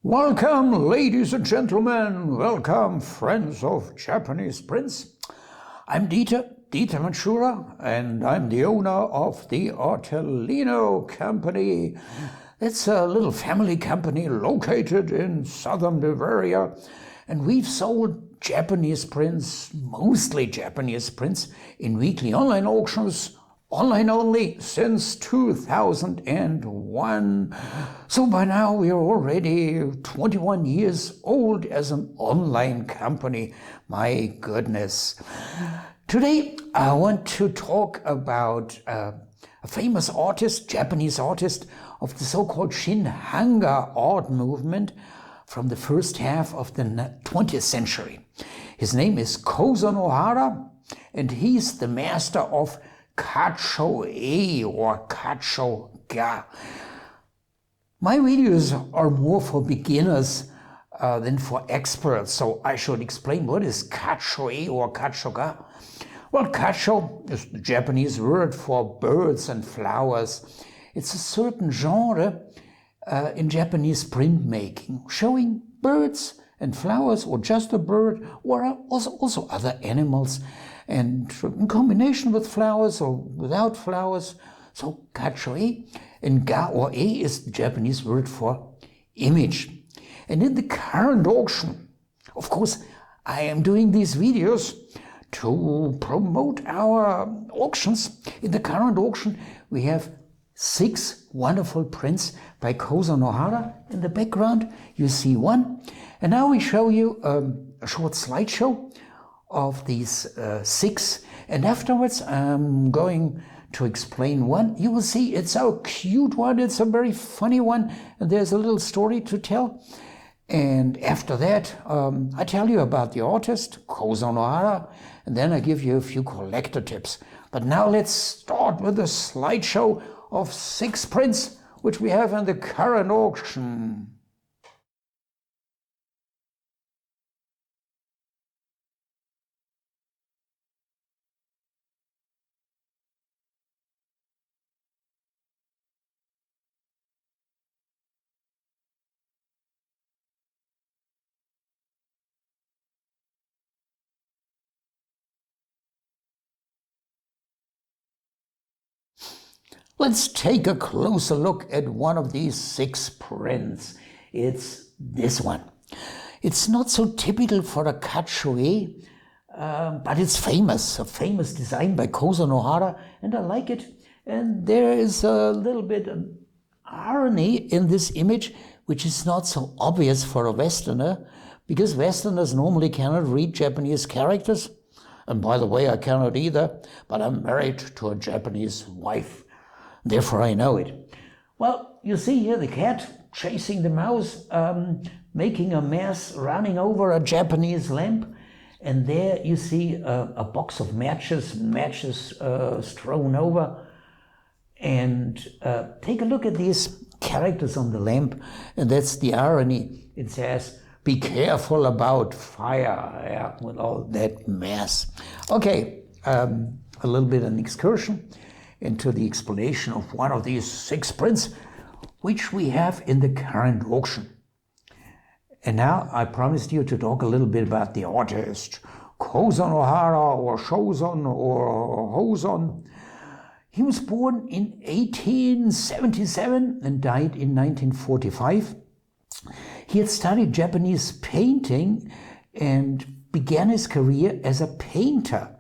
Welcome, ladies and gentlemen. Welcome, friends of Japanese prints. I'm Dieter Mansura, and I'm the owner of the Artelino company. It's a little family company located in southern Bavaria, and we've sold Japanese prints, mostly Japanese prints, in weekly online auctions, online only, since 2001. So by now we are already 21 years old as an online company. My goodness. Today I want to talk about a famous artist, Japanese artist of the so-called Shin-hanga art movement from the first half of the 20th century. His name is Koson Ohara, and he's the master of Kacho-e or kacho-ga. My videos are more for beginners than for experts, so I should explain what is kacho-e or kacho-ga. Well, kacho is the Japanese word for birds and flowers. It's a certain genre in Japanese printmaking, showing birds and flowers, or just a bird, or also other animals, and in combination with flowers or without flowers. So kacho-e, and ga or e is the Japanese word for image. And in the current auction, of course, I am doing these videos to promote our auctions. In the current auction, we have 6 wonderful prints by Koson Ohara. In the background, you see one. And now we show you a short slideshow of these 6, and afterwards I'm going to explain one. You will see it's a cute one, it's a very funny one, and there's a little story to tell. And after that I tell you about the artist, Koson Ohara, and then I give you a few collector tips. But now let's start with a slideshow of 6 prints which we have in the current auction. Let's take a closer look at one of these 6 prints. It's this one. It's not so typical for a kacho-e, but it's famous, a famous design by Koson Ohara, and I like it. And there is a little bit of irony in this image, which is not so obvious for a Westerner, because Westerners normally cannot read Japanese characters. And by the way, I cannot either, but I'm married to a Japanese wife. Therefore, I know it. Well, you see here the cat chasing the mouse, making a mess, running over a Japanese lamp. And there you see a box of matches strewn over. And take a look at these characters on the lamp. And that's the irony. It says, "Be careful about fire," yeah, with all that mess. Okay, a little bit of an excursion into the explanation of one of these 6 prints, which we have in the current auction. And now I promised you to talk a little bit about the artist, Koson Ohara, or Shozon, or Hoson. He was born in 1877 and died in 1945. He had studied Japanese painting and began his career as a painter.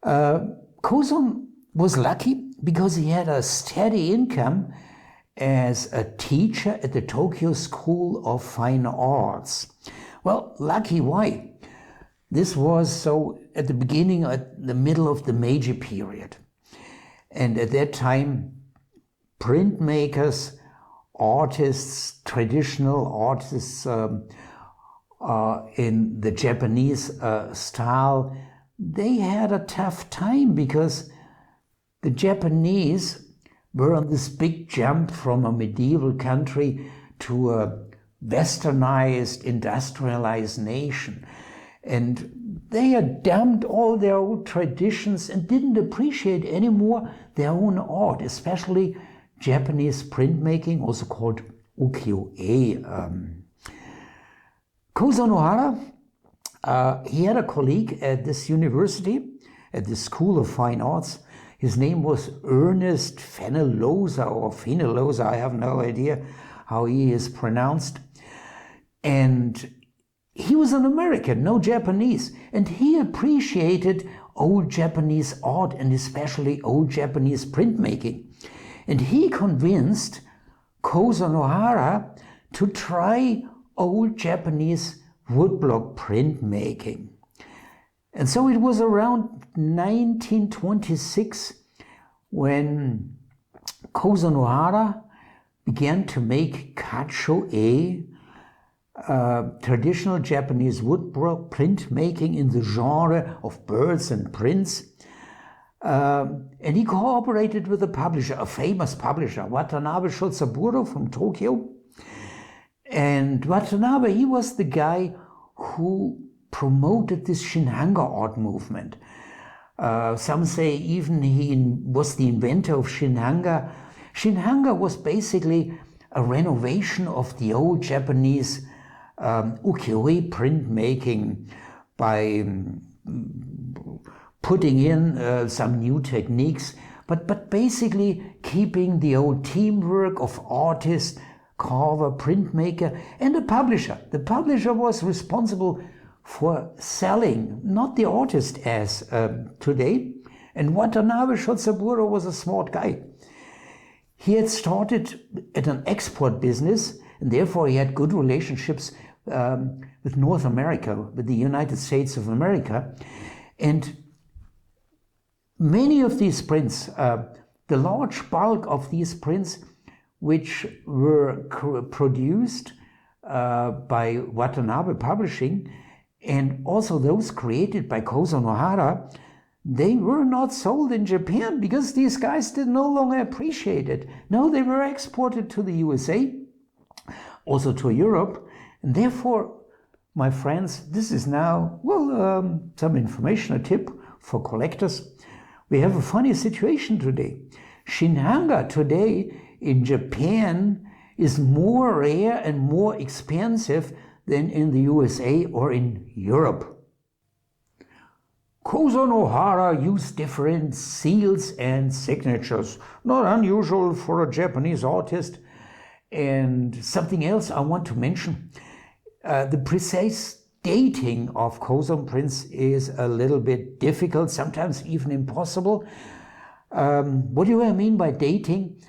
Koson was lucky because he had a steady income as a teacher at the Tokyo School of Fine Arts. Well, lucky why? This was so at the beginning, at the middle of the Meiji period. And at that time, printmakers, artists, traditional artists in the Japanese style, they had a tough time because the Japanese were on this big jump from a medieval country to a westernized, industrialized nation. And they had dumped all their old traditions and didn't appreciate anymore their own art, especially Japanese printmaking, also called ukiyo-e. Koson Ohara, he had a colleague at this university, at the School of Fine Arts. His name was Ernest Fenollosa or Fenollosa, I have no idea how he is pronounced. And he was an American, no Japanese, and he appreciated old Japanese art and especially old Japanese printmaking. And he convinced Koson Ohara to try old Japanese woodblock printmaking. And so it was around 1926 when Koson Ohara began to make kacho-e, traditional Japanese woodblock printmaking in the genre of birds and prints. And he cooperated with a publisher, a famous publisher, Watanabe Shotsaburo from Tokyo. And Watanabe, he was the guy who promoted this Shinhanga art movement. Some say even he was the inventor of Shinhanga. Shinhanga was basically a renovation of the old Japanese ukiyo-e printmaking by putting in some new techniques, but basically keeping the old teamwork of artist, carver, printmaker, and a publisher. The publisher was responsible for selling, not the artist as today. And Watanabe Shotsaburo was a smart guy. He had started at an export business, and therefore he had good relationships with North America, with the United States of America. And many of these prints, the large bulk of these prints, which were produced by Watanabe Publishing, and also those created by Koson Ohara, they were not sold in Japan because these guys did no longer appreciate it. No, they were exported to the USA, also to Europe. And therefore, my friends, this is now, well, some information, a tip for collectors. We have a funny situation today. Shinhanga today in Japan is more rare and more expensive than in the USA or in Europe. Koson Ohara used different seals and signatures, not unusual for a Japanese artist. And something else I want to mention, the precise dating of Koson prints is a little bit difficult, sometimes even impossible. What do I mean by dating?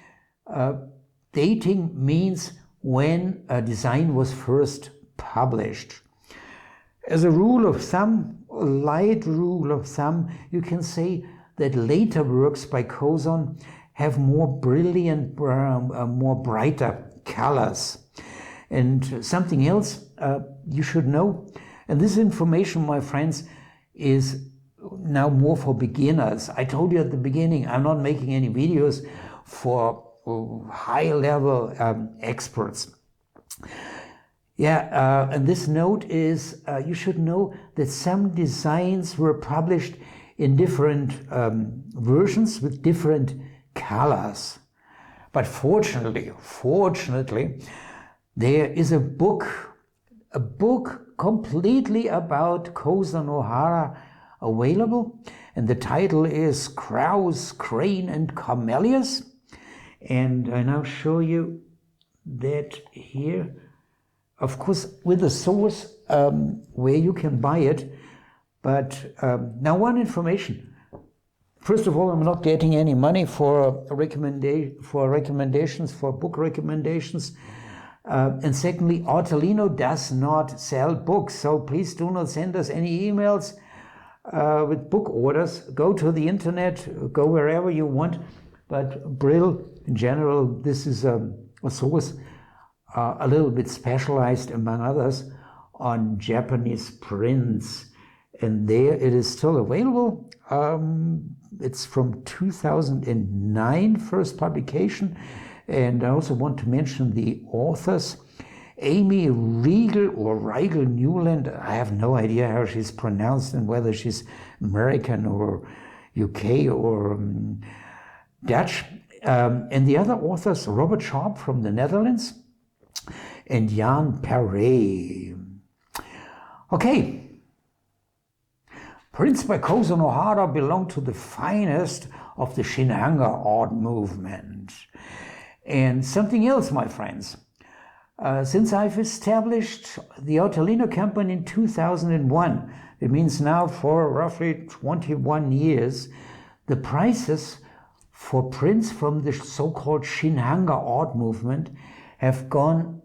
Dating means when a design was first published. As a rule of thumb, a light rule of thumb, you can say that later works by Koson have more brilliant, more brighter colors. And something else you should know, and this information, my friends, is now more for beginners. I told you at the beginning, I'm not making any videos for high-level experts. Yeah, and this note is, you should know that some designs were published in different versions with different colors. But fortunately, there is a book completely about Koson Ohara available, and the title is Crows, Crane and Camellias. And I now show you that here, of course, with the source where you can buy it. But now one information. First of all, I'm not getting any money for recommendations, for book recommendations. And secondly, Artelino does not sell books. So please do not send us any emails with book orders. Go to the internet, go wherever you want. But Brill, in general, this is a source a little bit specialized, among others, on Japanese prints. And there it is still available. It's from 2009, first publication. And I also want to mention the authors. Amy Riegel or Riegel Newland, I have no idea how she's pronounced and whether she's American or UK or Dutch. And the other authors, Robert Sharp from the Netherlands, and Jan Perret. Okay, prints by Koson Ohara belong to the finest of the Shinhanga art movement. And something else, my friends. Since I've established the Artelino company in 2001, it means now for roughly 21 years, the prices for prints from the so-called Shinhanga art movement have gone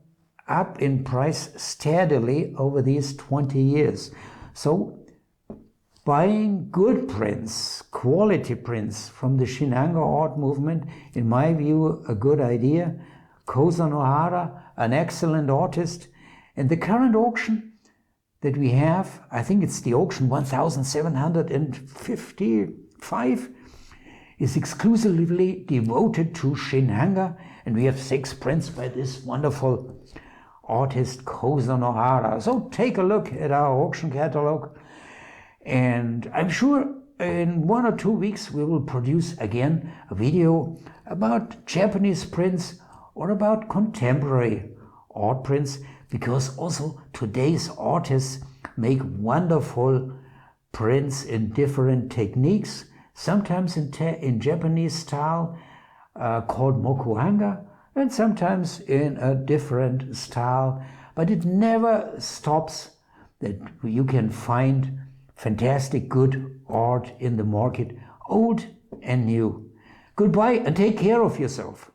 up in price steadily over these 20 years. So buying good prints, quality prints from the Shinhanga art movement, in my view, a good idea. Koson Ohara, an excellent artist. And the current auction that we have, I think it's the auction 1755, is exclusively devoted to Shinhanga, and we have 6 prints by this wonderful artist Koson Ohara. So take a look at our auction catalog, and I'm sure in 1 or 2 weeks we will produce again a video about Japanese prints or about contemporary art prints, because also today's artists make wonderful prints in different techniques, sometimes in Japanese style called mokuhanga, and sometimes in a different style, but it never stops that you can find fantastic good art in the market, old and new. Goodbye and take care of yourself.